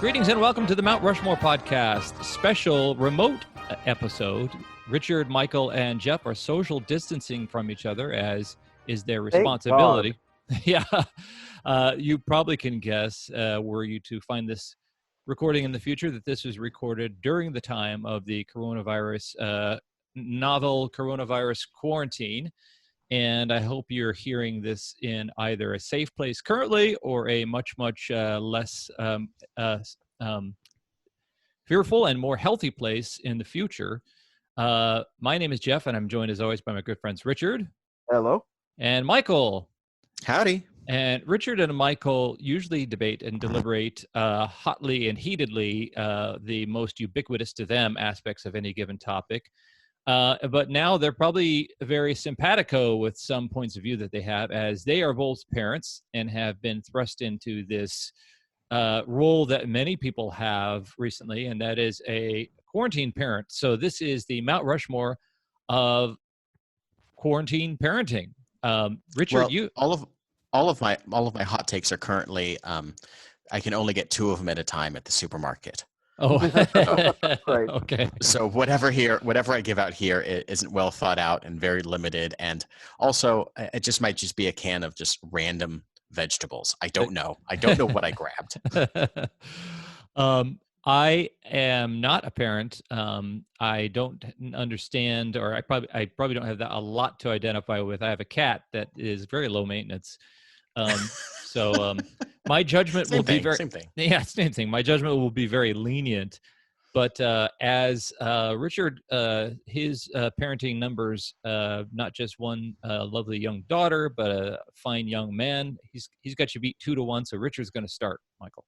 Greetings and welcome to the Mount Rushmore podcast, special remote episode. Richard, Michael, and Jeff are social distancing from each other, as is their responsibility. Yeah. You probably can guess, were you to find this recording in the future, that this was recorded during the time of the coronavirus, novel coronavirus quarantine. And I hope you're hearing this in either a safe place currently or a much less fearful and more healthy place in the future. My name is Jeff, and I'm joined as always by my good friends Richard. Hello. And Michael. Howdy. And Richard and Michael usually debate and deliberate hotly and heatedly the most ubiquitous to them aspects of any given topic. But now they're probably very simpatico with some points of view that they have, as they are both parents and have been thrust into this role that many people have recently, and that is a quarantine parent. So this is the Mount Rushmore of quarantine parenting. Richard, well, all of my hot takes are currently I can only get 2 of them at a time at the supermarket. Oh, right. Okay. So whatever I give out here isn't well thought out and very limited, and also it just might just be a can of just random vegetables. I don't know what I grabbed. I am not a parent. I don't understand, or I probably don't have a lot to identify with. I have a cat that is very low maintenance. So my judgment will be very, same thing. Yeah, same thing. My judgment will be very lenient, but as Richard, his parenting numbers, not just one lovely young daughter, but a fine young man. He's got you beat 2-1. So Richard's going to start, Michael.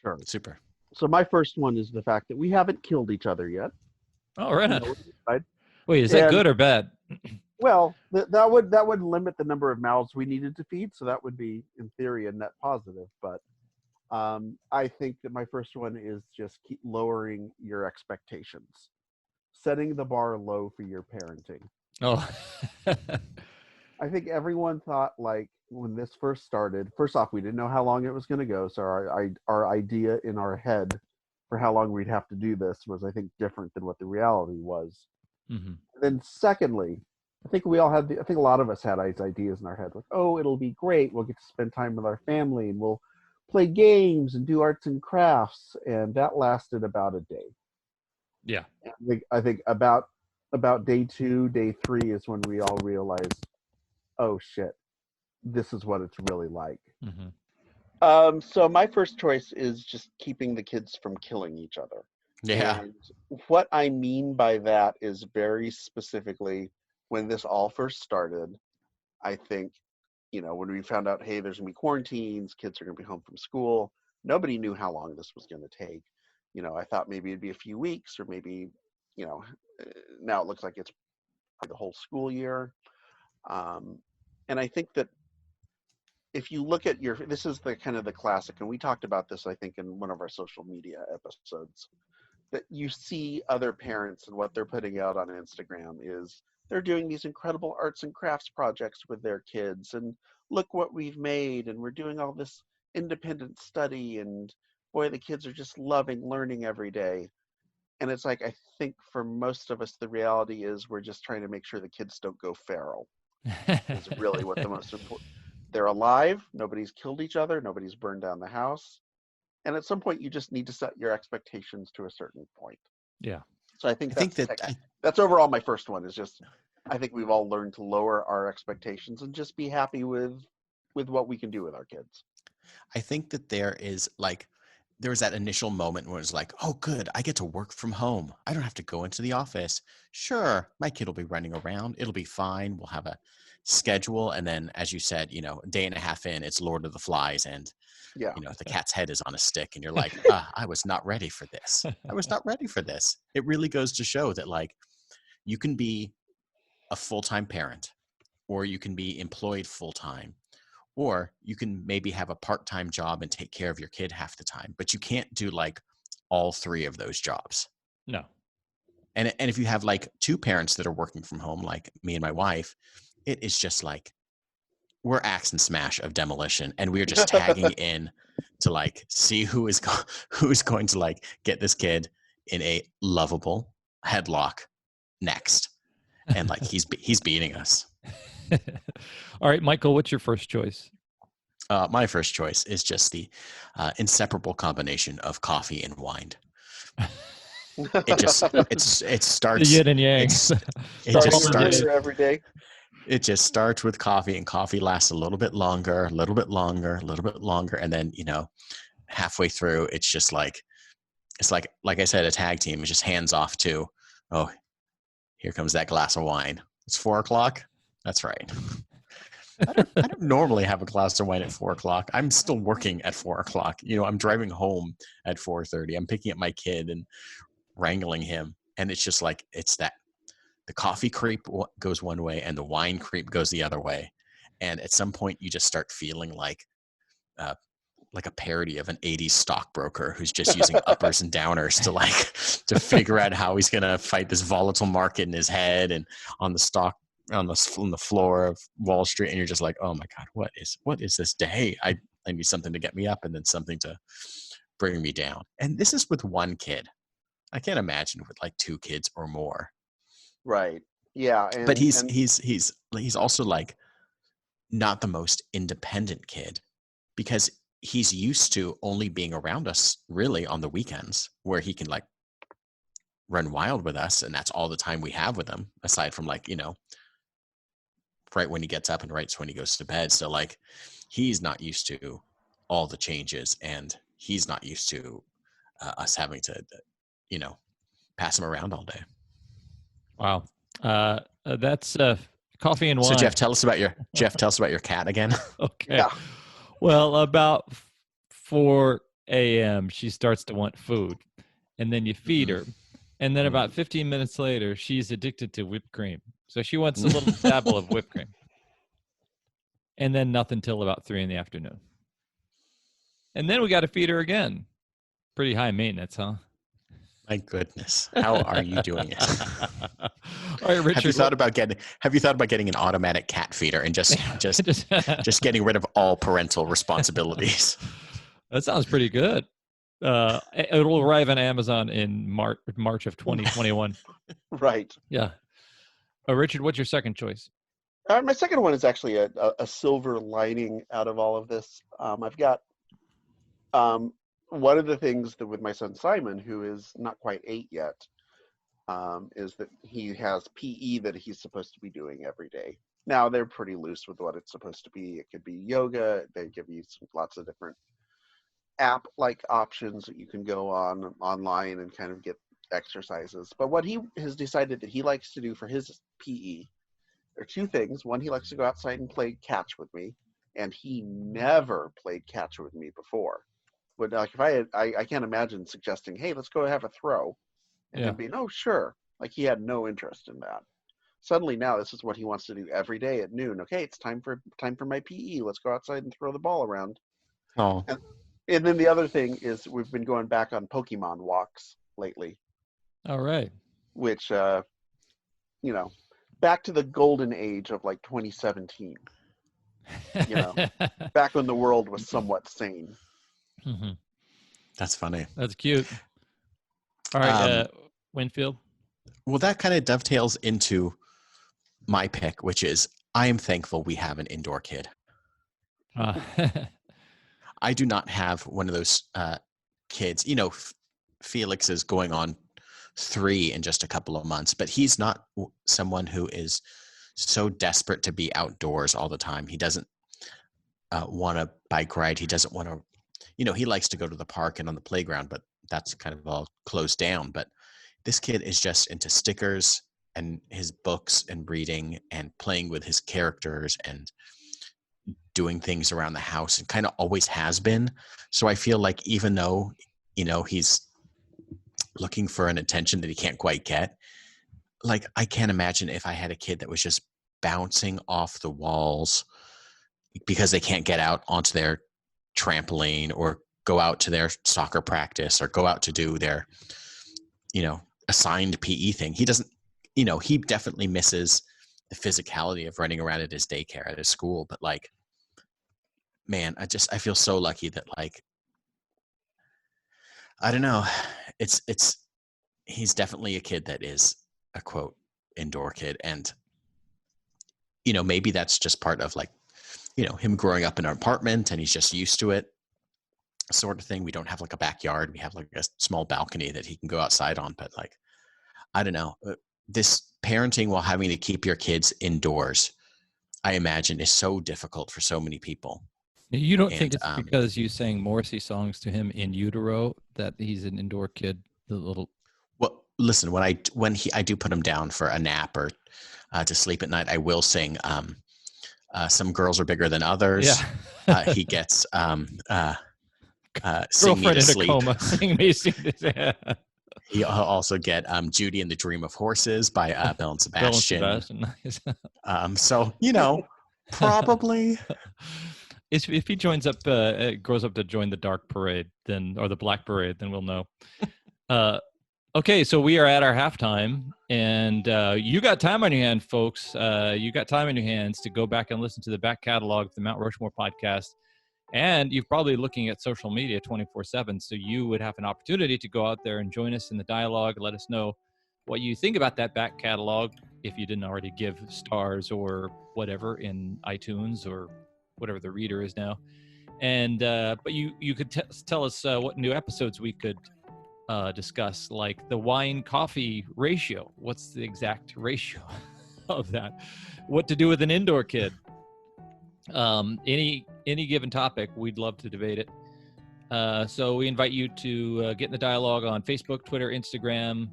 Sure. Super. So my first one is the fact that we haven't killed each other yet. Oh, right. Wait, is that good or bad? Well, that would limit the number of mouths we needed to feed, so that would be, in theory, a net positive. But I think that my first one is just keep lowering your expectations, setting the bar low for your parenting. Oh, I think everyone thought, like, when this first started, first off, we didn't know how long it was going to go, so our idea in our head for how long we'd have to do this was, I think, different than what the reality was. mm-hmm. Then secondly, I think a lot of us had ideas in our head, like, oh, it'll be great. We'll get to spend time with our family, and we'll play games and do arts and crafts. And that lasted about a day. Yeah. I think about day 2, day 3 is when we all realized, oh shit, this is what it's really like. Mm-hmm. So my first choice is just keeping the kids from killing each other. Yeah. And what I mean by that is very specifically, when this all first started, I think, when we found out, hey, there's going to be quarantines, kids are going to be home from school, nobody knew how long this was going to take. I thought maybe it'd be a few weeks, or maybe, now it looks like it's the whole school year. And I think that if you look at this is the kind of the classic, and we talked about this, I think, in one of our social media episodes, that you see other parents and what they're putting out on Instagram is they're doing these incredible arts and crafts projects with their kids, and look what we've made, and we're doing all this independent study, and boy, the kids are just loving learning every day. And it's like, I think for most of us, the reality is we're just trying to make sure the kids don't go feral. Is really what the most important. They're alive. Nobody's killed each other. Nobody's burned down the house. And at some point, you just need to set your expectations to a certain point. Yeah. So I think that's overall my first one, is just, I think we've all learned to lower our expectations and just be happy with what we can do with our kids. I think that there was that initial moment where it's like, oh, good, I get to work from home. I don't have to go into the office. Sure, my kid will be running around. It'll be fine. We'll have a schedule. And then, as you said, a day and a half in, it's Lord of the Flies, and the cat's head is on a stick, and you're like, I was not ready for this. I was not ready for this. It really goes to show that, like, you can be a full-time parent, or you can be employed full-time, or you can maybe have a part-time job and take care of your kid half the time, but you can't do like all 3 of those jobs. No. And if you have like 2 parents that are working from home, like me and my wife, it is just like we're axe and smash of demolition, and we're just tagging in to like see who's going to like get this kid in a lovable headlock next. And like he's beating us. All right, Michael, what's your first choice? My first choice is just the inseparable combination of coffee and wine. It starts the yin and yang. It just starts every day. It just starts with coffee, and coffee lasts a little bit longer, a little bit longer, a little bit longer, and then halfway through, it's just like I said, a tag team. It just hands off to, oh, here comes that glass of wine. It's 4:00. That's right. I don't normally have a glass of wine at 4:00. I'm still working at 4:00. I'm driving home at 4:30. I'm picking up my kid and wrangling him. And it's just like, it's that the coffee creep goes one way and the wine creep goes the other way. And at some point you just start feeling like a parody of an 80s stockbroker who's just using uppers and downers to figure out how he's going to fight this volatile market in his head and on the floor of Wall Street. And you're just like, oh my God, what is this day? I need something to get me up and then something to bring me down. And this is with one kid. I can't imagine with like two kids or more. Right. Yeah. But he's also like not the most independent kid because he's used to only being around us really on the weekends where he can like run wild with us. And that's all the time we have with him, aside from like, right when he gets up and right when he goes to bed. So like, he's not used to all the changes and he's not used to us having to, pass him around all day. Wow. That's coffee and wine. So Jeff, tell us about your cat again. Okay. Yeah. Well, about 4 a.m., she starts to want food, and then you feed her. And then about 15 minutes later, she's addicted to whipped cream. So she wants a little dabble of whipped cream. And then nothing till about 3 p.m. And then we got to feed her again. Pretty high maintenance, huh? My goodness. How are you doing it? All right, Richard. Have you thought about getting an automatic cat feeder and just getting rid of all parental responsibilities? That sounds pretty good. It'll arrive on Amazon in March of 2021. Right. Yeah. Richard, what's your second choice? My second one is actually a silver lining out of all of this. I've got one of the things that with my son Simon, who is not quite 8 yet, is that he has PE that he's supposed to be doing every day. Now they're pretty loose with what it's supposed to be. It could be yoga. They give you lots of different app-like options that you can go online and kind of get exercises. But what he has decided that he likes to do for his PE are two things. One, he likes to go outside and play catch with me, and he never played catch with me before. But like if I can't imagine suggesting, hey, let's go have a throw, and him being, oh, sure. Like he had no interest in that. Suddenly now this is what he wants to do every day at noon. Okay, it's time for my PE. Let's go outside and throw the ball around. Oh. And then the other thing is we've been going back on Pokemon walks lately. All right. Which, back to the golden age of like 2017. Back when the world was somewhat sane. Mm-hmm. That's funny. That's cute. All right, Winfield. Well, that kind of dovetails into my pick, which is I am thankful we have an indoor kid. I do not have one of those kids. Felix is going on 3 in just a couple of months, but he's not someone who is so desperate to be outdoors all the time. He doesn't want a bike ride. He doesn't want to, he likes to go to the park and on the playground, but that's kind of all closed down. But this kid is just into stickers and his books and reading and playing with his characters and doing things around the house and kind of always has been. So I feel like even though, he's looking for an attention that he can't quite get, like I can't imagine if I had a kid that was just bouncing off the walls because they can't get out onto their trampoline or go out to their soccer practice or go out to do their, assigned PE thing. He doesn't, he definitely misses the physicality of running around at his daycare, at his school. But like, man, I feel so lucky that like I don't know. He's definitely a kid that is a quote indoor kid. And, maybe that's just part of like, him growing up in an apartment and he's just used to it sort of thing. We don't have like a backyard. We have like a small balcony that he can go outside on. But like, I don't know. This parenting while having to keep your kids indoors, I imagine, is so difficult for so many people. You don't think it's because you sang Morrissey songs to him in utero that he's an indoor kid? The little. Well, listen, when I do put him down for a nap or to sleep at night, I will sing "Some Girls Are Bigger Than Others." Yeah. He gets "Sing Me to Sleep." Coma. Sing me, sing to. He'll also get "Judy and the Dream of Horses" by Belle and Sebastian. Nice. So probably. If he joins up, grows up to join the dark parade, then or the black parade, then we'll know. Okay, so we are at our halftime, and you got time on your hand, folks. You got time on your hands to go back and listen to the back catalog of the Mount Rushmore podcast. And you're probably looking at social media 24/7, so you would have an opportunity to go out there and join us in the dialogue. Let us know what you think about that back catalog, if you didn't already give stars or whatever in iTunes or whatever the reader is now. And but you could tell us what new episodes we could discuss, like the wine-coffee ratio. What's the exact ratio of that? What to do with an indoor kid? Any given topic, we'd love to debate it. So we invite you to get in the dialogue on Facebook, Twitter, Instagram,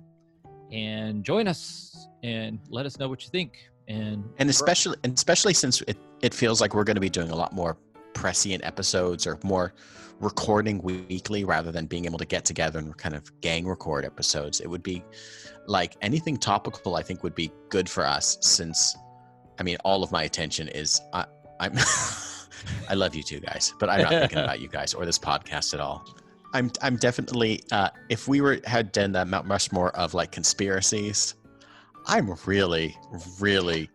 and join us and let us know what you think. And especially since it feels like we're going to be doing a lot more prescient episodes or more recording weekly rather than being able to get together and kind of gang record episodes. It would be like anything topical, I think, would be good for us, since all of my attention is I'm I love you two guys, but I'm not thinking about you guys or this podcast at all. I'm definitely if we had done the Mount Rushmore of like conspiracies, I'm really, really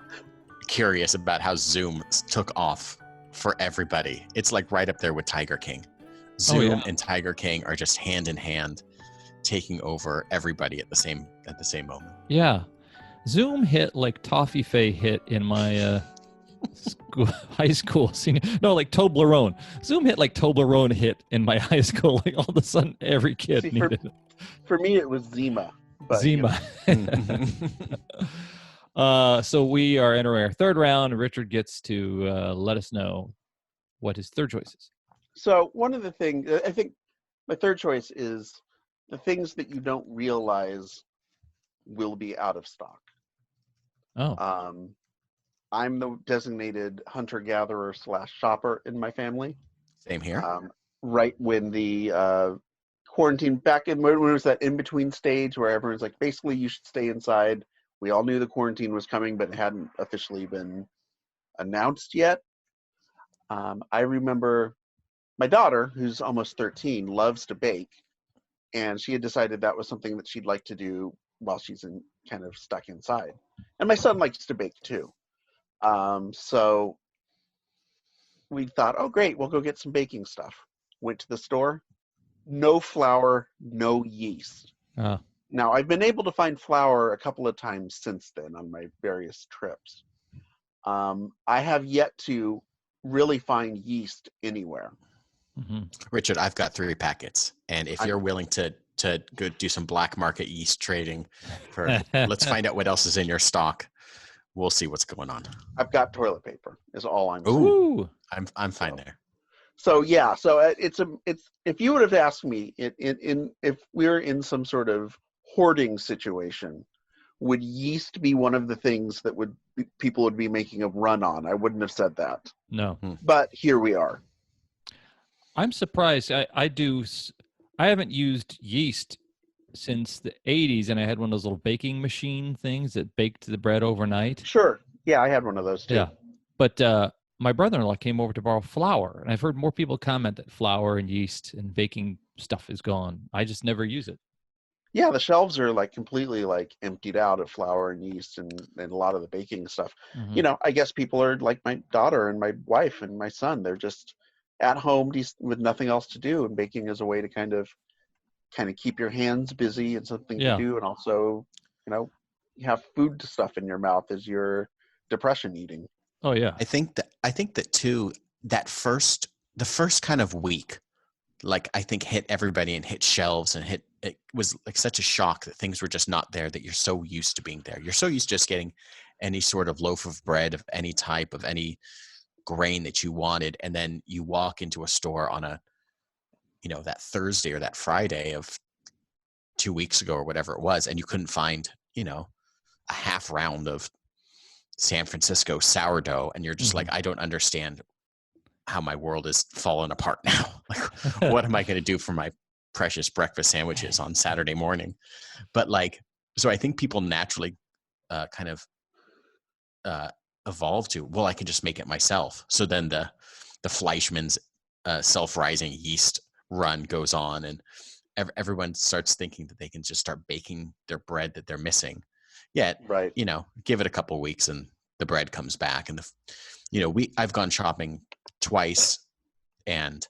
curious about how Zoom took off for everybody. It's like right up there with Tiger King. Zoom and Tiger King are just hand in hand, taking over everybody at the same moment. Yeah, Zoom hit like Toffee hit in my high school senior. No, like Toblerone. Zoom hit like Toblerone hit in my high school. Like all of a sudden, every kid needed it. For me, it was Zima. Zima. So we are entering our third round. Richard gets to let us know what his third choice is. So one of the things, I think my third choice is the things that you don't realize will be out of stock. Oh. I'm the designated hunter-gatherer / shopper in my family. Same here. Right when the quarantine, back in when it was that in-between stage where everyone's like, basically you should stay inside. We all knew the quarantine was coming, but it hadn't officially been announced yet. I remember my daughter, who's almost 13, loves to bake. And she had decided that was something that she'd like to do while she's kind of stuck inside. And my son likes to bake too. So we thought, oh great, we'll go get some baking stuff. Went to the store, no flour, no yeast. Now I've been able to find flour a couple of times since then on my various trips. I have yet to really find yeast anywhere. Mm-hmm. Richard, I've got 3 packets, and if you're willing to go do some black market yeast trading let's find out what else is in your stock. We'll see what's going on. I've got toilet paper is all I'm saying. Ooh, I'm fine there. So yeah, so it's if you would have asked me if we were in some sort of hoarding situation, would yeast be one of the things that people would be making a run on? I wouldn't have said that. No. But here we are. I'm surprised. I haven't used yeast since the 80s, and I had one of those little baking machine things that baked the bread overnight. Sure. Yeah, I had one of those too. Yeah. But my brother-in-law came over to borrow flour, and I've heard more people comment that flour and yeast and baking stuff is gone. I just never use it. Yeah, the shelves are like completely like emptied out of flour and yeast and a lot of the baking stuff. Mm-hmm. I guess people are like my daughter and my wife and my son. They're just at home with nothing else to do, and baking is a way to kind of kind of keep your hands busy and something to Yeah. do, and also, you have food to stuff in your mouth as your depression eating. Oh yeah. I think that too, the first kind of week, like I think hit everybody and hit shelves and it was like such a shock that things were just not there, that you're so used to being there. You're so used to just getting any sort of loaf of bread of any type, of any grain that you wanted. And then you walk into a store on that Thursday or that Friday of 2 weeks ago or whatever it was, and you couldn't find, a half round of San Francisco sourdough. And you're just like, I don't understand how my world is falling apart now. Like, what am I going to do for my precious breakfast sandwiches on Saturday morning? But so I think people naturally kind of evolve to, well, I can just make it myself. So then the Fleischmann's self-rising yeast run goes on, and everyone starts thinking that they can just start baking their bread that they're missing. Yet, Right. Give it a couple of weeks and the bread comes back. And I've gone shopping twice, and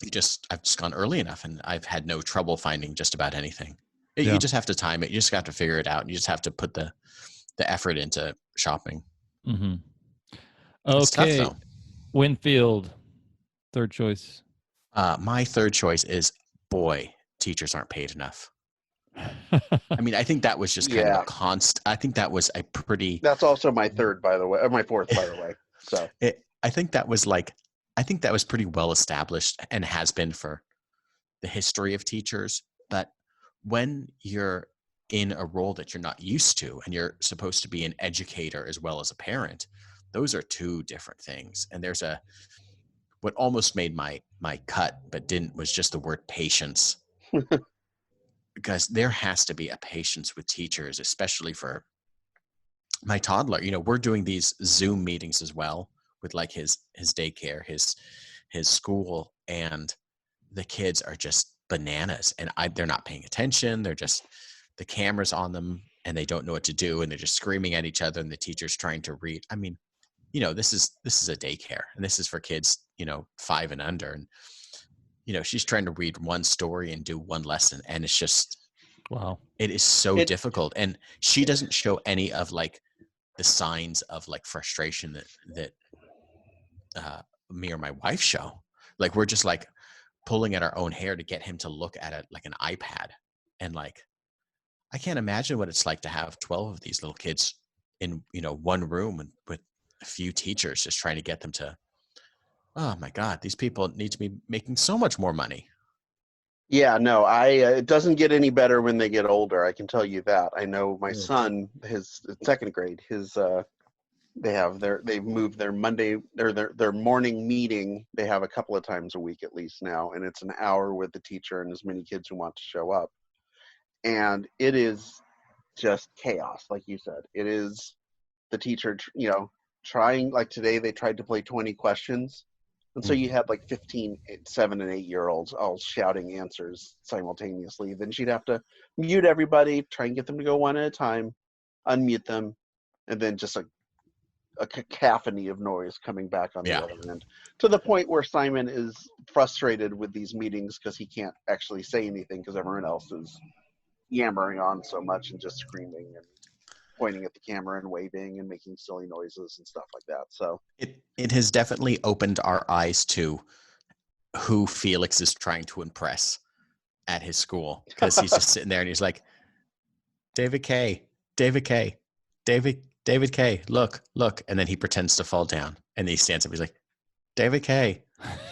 I've just gone early enough, and I've had no trouble finding just about anything. Yeah. You just have to time it. You just have to figure it out. And you just have to put the effort into shopping. Mm-hmm. It's tough, Okay. though. Winfield, third choice. My third choice is, boy, teachers aren't paid enough. I mean, I think that was just kind of a constant. I think that was a pretty. That's also my third, by the way, or my fourth, by the way. So I think that was pretty well established and has been for the history of teachers. But when you're in a role that you're not used to, and you're supposed to be an educator as well as a parent, those are two different things. And there's what almost made my cut but didn't, was just the word patience. Because there has to be a patience with teachers, especially for my toddler. We're doing these Zoom meetings as well with like his daycare, his school, and the kids are just bananas, and they're not paying attention. They're just, the camera's on them and they don't know what to do, and they're just screaming at each other, and the teacher's trying to read. I mean, this is a daycare, and this is for kids, 5 and under. And, she's trying to read one story and do one lesson. And it's just, wow, it is so difficult. And she doesn't show any of like the signs of like frustration that me or my wife show. Like, we're just like pulling at our own hair to get him to look at it like an iPad. And like, I can't imagine what it's like to have 12 of these little kids in, one room with a few teachers just trying to get them to, oh my God, these people need to be making so much more money. Yeah, no, it doesn't get any better when they get older. I can tell you that. I know my son, his second grade, they've moved their Monday, their morning meeting. They have a couple of times a week at least now, and it's an hour with the teacher and as many kids who want to show up. And it is just chaos, like you said. It is the teacher, trying, like today they tried to play 20 questions. And so you had like 15, 7 and 8-year-olds all shouting answers simultaneously. Then she'd have to mute everybody, try and get them to go one at a time, unmute them, and then just a cacophony of noise coming back on the other end, to the point where Simon is frustrated with these meetings because he can't actually say anything because everyone else is yammering on so much and just screaming and pointing at the camera and waving and making silly noises and stuff like that. So it has definitely opened our eyes to who Felix is trying to impress at his school, because he's just sitting there and he's like, David K, David K, David K, look, and then he pretends to fall down, and then he stands up. He's like, David K,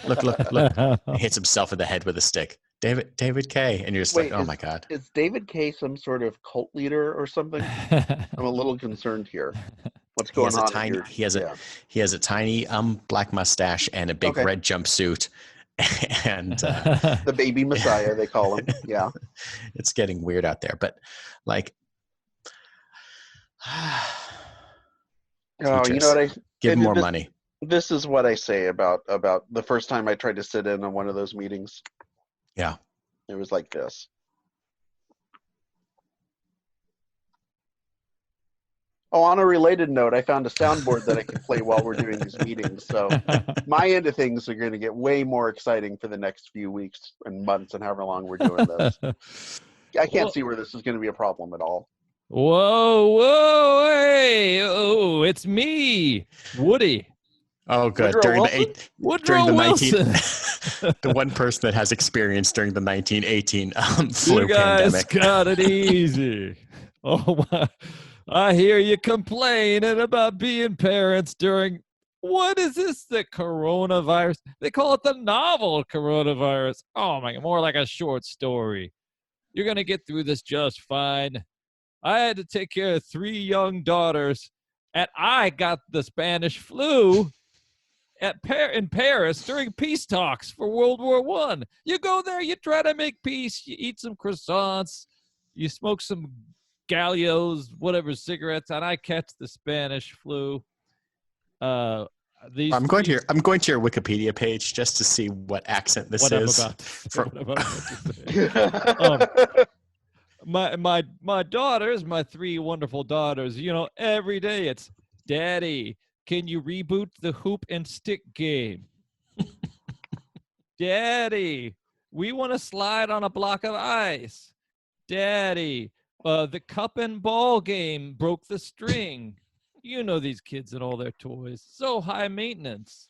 look, he hits himself in the head with a stick. David K, and you're just like, oh my God. Is David K some sort of cult leader or something? I'm a little concerned here. What's going on? He has a tiny black mustache and a big red jumpsuit, and the baby Messiah, they call him. Yeah, it's getting weird out there, but like, oh, you know what? Give him more money. This is what I say about the first time I tried to sit in on one of those meetings. Yeah, it was like this. Oh, on a related note, I found a soundboard that I can play while we're doing these meetings. So my end of things are going to get way more exciting for the next few weeks and months and however long we're doing this. I can't see where this is going to be a problem at all. Whoa, hey, oh, it's me, Woody. Oh, good. Woodrow Woodrow Wilson. The one person that has experience during the 1918 flu you guys pandemic. got it easy. Oh my! I hear you complaining about being parents during what is this? The coronavirus? They call it the novel coronavirus. Oh my! More like a short story. You're gonna get through this just fine. I had to take care of 3 young daughters, and I got the Spanish flu in Paris during peace talks for World War I. You go there, you try to make peace, you eat some croissants, you smoke some Gallios, whatever cigarettes, and I catch the Spanish flu. I'm going to your Wikipedia page just to see what accent this is. My daughters, my 3 wonderful daughters, every day it's, Daddy, can you reboot the hoop and stick game? Daddy, we want to slide on a block of ice. Daddy, the cup and ball game broke the string. You know these kids and all their toys. So high maintenance.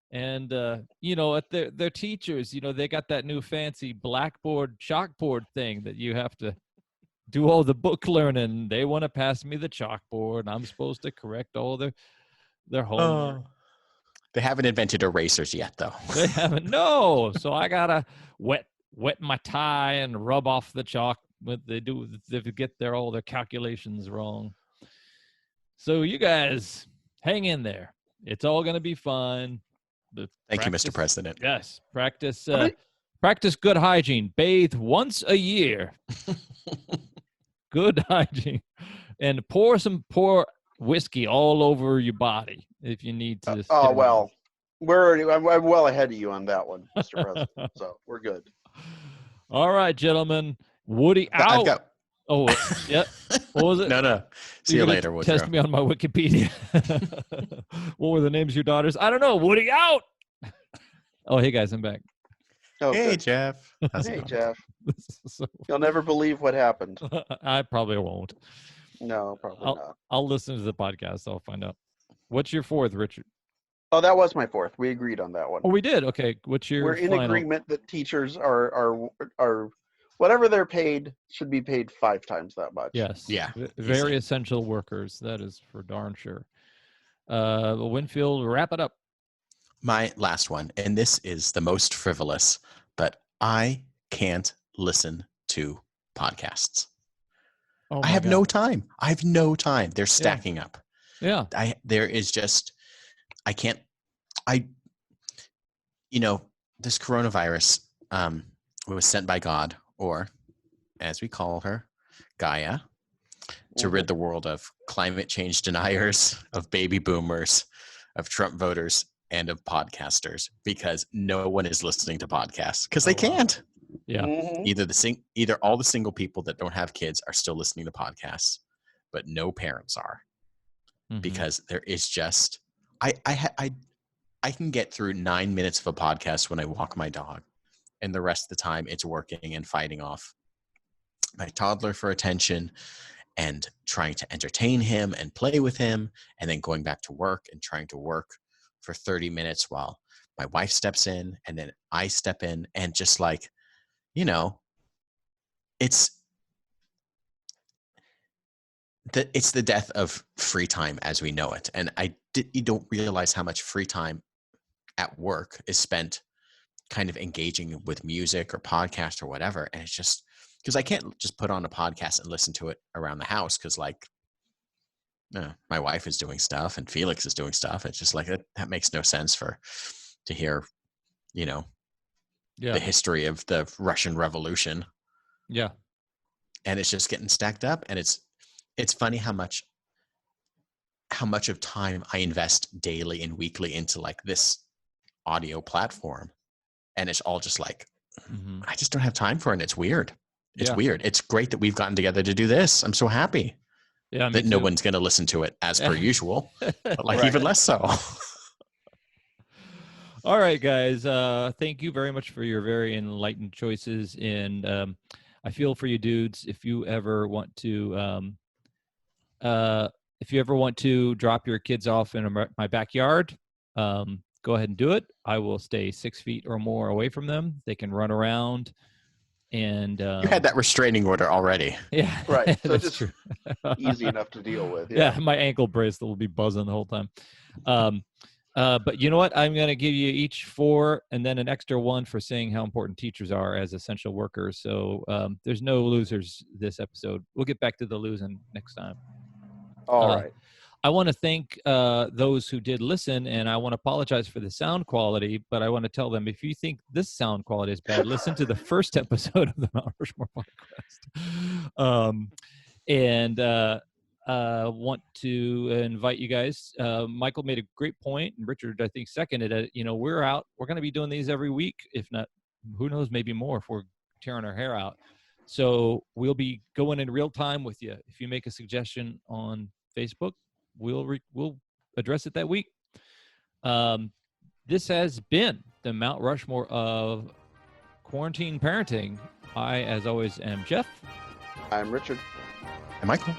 And, at their teachers, they got that new fancy blackboard, chalkboard thing that you have to do all the book learning. They want to pass me the chalkboard, and I'm supposed to correct all their homework. They haven't invented erasers yet, though. They haven't. No. So I gotta wet my tie and rub off the chalk. But they get all their calculations wrong. So you guys hang in there. It's all gonna be fun. Thank you, Mr. President. Yes, practice good hygiene. Bathe once a year. Good hygiene, and pour whiskey all over your body if you need to. Well, I'm well ahead of you on that one, Mr. President. So we're good. All right, gentlemen. Woody out. Yeah. What was it? No. See you later, Woodrow. Test me on my Wikipedia. What were the names of your daughters? I don't know. Woody out. Oh, hey guys, I'm back. Oh, hey, good. Jeff. Hey, Jeff. You'll never believe what happened. I probably won't. No, probably not. I'll listen to the podcast. I'll find out. What's your 4th, Richard? Oh, that was my 4th. We agreed on that one. Oh, we did. Okay. What's your? We're in agreement that teachers are whatever they're paid should be paid 5 times that much. Yes. Yeah. Very essential workers. That is for darn sure. Winfield, wrap it up. My last one, and this is the most frivolous, but I can't listen to podcasts. Oh I have no time. They're stacking up. Yeah. This coronavirus was sent by God, or as we call her, Gaia, to rid the world of climate change deniers, of baby boomers, of Trump voters, and of podcasters, because no one is listening to podcasts because they can't. Yeah. Mm-hmm. Either all the single people that don't have kids are still listening to podcasts, but no parents are, because there is just I can get through 9 minutes of a podcast when I walk my dog, and the rest of the time it's working and fighting off my toddler for attention and trying to entertain him and play with him, and then going back to work and trying to work for 30 minutes while my wife steps in and then I step in, and just like, it's the death of free time as we know it. And you don't realize how much free time at work is spent kind of engaging with music or podcast or whatever. And it's just because I can't just put on a podcast and listen to it around the house, because my wife is doing stuff and Felix is doing stuff. It's just like that makes no sense to hear, the history of the Russian Revolution. Yeah. And it's just getting stacked up. And it's funny how much of time I invest daily and weekly into like this audio platform. And it's all just like, I just don't have time for it. And it's weird. It's weird. It's great that we've gotten together to do this. I'm so happy. Yeah, me that no too. one's going to listen to it as per usual, but like Right. even less so. All right, guys. Thank you very much for your very enlightened choices. And I feel for you dudes. If you ever want to drop your kids off in my backyard, go ahead and do it. I will stay 6 feet or more away from them. They can run around. And You had that restraining order already. Yeah, Right. So that's just true. easy enough to deal with. Yeah, Yeah. my ankle bracelet will be buzzing the whole time. But you know what? I'm going to give you each 4 and then an extra 1 for saying how important teachers are as essential workers. So there's no losers this episode. We'll get back to the losing next time. All right. I want to thank those who did listen, and I want to apologize for the sound quality, but I want to tell them, if you think this sound quality is bad, listen to the first episode of the Mount Rushmore podcast. And want to invite you guys. Michael made a great point, and Richard, I think, seconded it. We're going to be doing these every week, if not, who knows, maybe more if we're tearing our hair out. So we'll be going in real time with you. If you make a suggestion on Facebook, we'll address it that week. This has been the Mount Rushmore of quarantine parenting. I, as always, am Jeff. I'm Richard. And Michael.